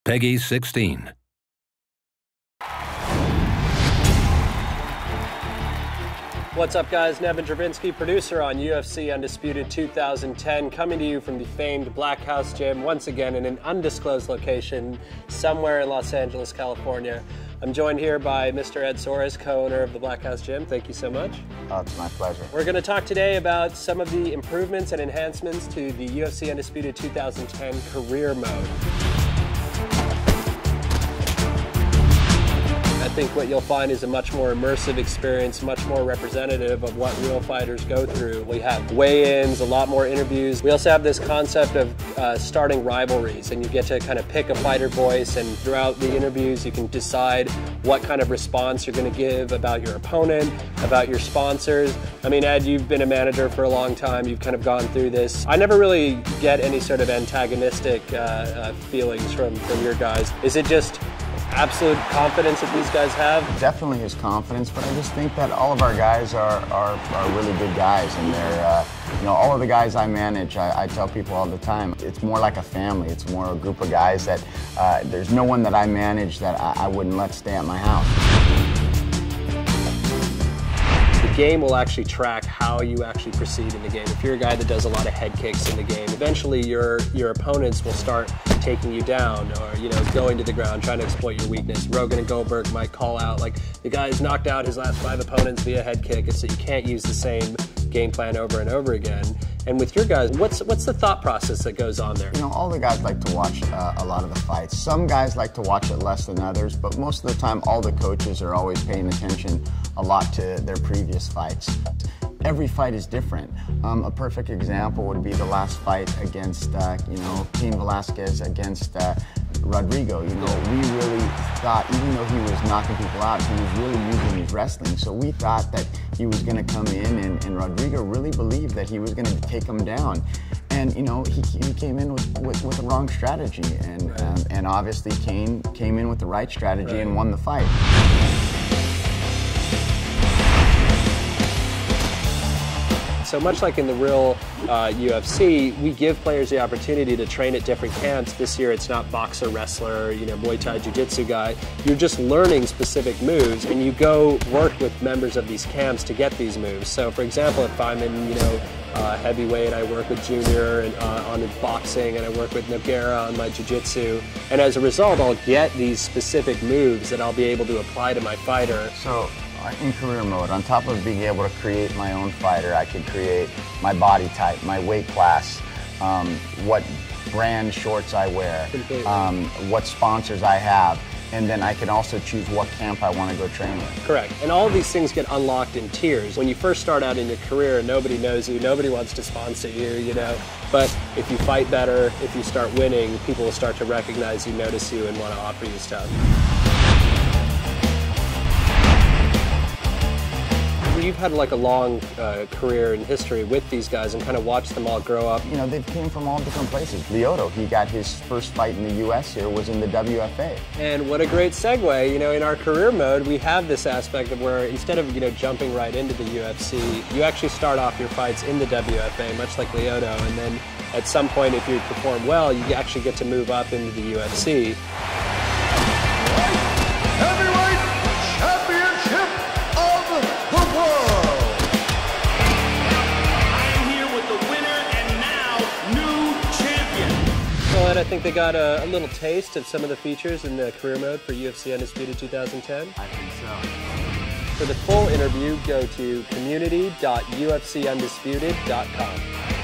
Peggy 16. What's up, guys? Nevin Dravinsky, producer on UFC Undisputed 2010, coming to you from the famed Black House Gym, once again in an undisclosed location somewhere in Los Angeles, California. I'm joined here by Mr. Ed Soares, co-owner of the Black House Gym. Thank you so much. Oh, it's my pleasure. We're going to talk today about some of the improvements and enhancements to the UFC Undisputed 2010 career mode. I think what you'll find is a much more immersive experience, much more representative of what real fighters go through. We have weigh-ins, a lot more interviews. We also have this concept of starting rivalries, and you get to kind of pick a fighter voice, and throughout the interviews you can decide what kind of response you're going to give about your opponent, about your sponsors. I mean, Ed, you've been a manager for a long time. You've kind of gone through this. I never really get any sort of antagonistic feelings from your guys. Is it just absolute confidence that these guys have? Definitely is confidence, but I just think that all of our guys are really good guys, and they're, you know, all of the guys I manage, I tell people all the time, it's more like a family. It's more a group of guys that, there's no one that I manage that I wouldn't let stay at my house. The game will actually track how you actually proceed in the game. If you're a guy that does a lot of head kicks in the game, eventually your opponents will start taking you down, or, you know, going to the ground, trying to exploit your weakness. Rogan and Goldberg might call out, like, the guy's knocked out his last 5 opponents via head kick, so you can't use the same game plan over and over again. And with your guys, what's the thought process that goes on there? You know, all the guys like to watch a lot of the fights. Some guys like to watch it less than others, but most of the time all the coaches are always paying attention a lot to their previous fights. Every fight is different. A perfect example would be the last fight against, you know, Cain Velasquez against Rodrigo. You know, we really thought, even though he was knocking people out, he was really using his wrestling. So we thought that he was going to come in, and Rodrigo really believed that he was going to take him down. And, you know, he came in with the wrong strategy, and obviously Cain came in with the right strategy and won the fight. So much like in the real UFC, we give players the opportunity to train at different camps. This year it's not boxer, wrestler, you know, Muay Thai, Jiu-Jitsu guy. You're just learning specific moves, and you go work with members of these camps to get these moves. So for example, if I'm in, you know, heavyweight, I work with Junior and, on his boxing, and I work with Nogueira on my Jiu-Jitsu. And as a result, I'll get these specific moves that I'll be able to apply to my fighter. So, in career mode, on top of being able to create my own fighter, I could create my body type, my weight class, what brand shorts I wear, what sponsors I have, and then I can also choose what camp I want to go train with. Correct. And all of these things get unlocked in tiers. When you first start out in your career, nobody knows you, nobody wants to sponsor you, you know. But if you fight better, if you start winning, people will start to recognize you, notice you, and want to offer you stuff. You've had like a long career and history with these guys and kind of watched them all grow up. You know, they came from all different places. Lyoto, he got his first fight in the US here, was in the WFA. And what a great segue, you know, in our career mode, we have this aspect of where instead of, you know, jumping right into the UFC, you actually start off your fights in the WFA, much like Lyoto, and then at some point, if you perform well, you actually get to move up into the UFC. I think they got a little taste of some of the features in the career mode for UFC Undisputed 2010. I think so. For the full interview, go to community.ufcundisputed.com.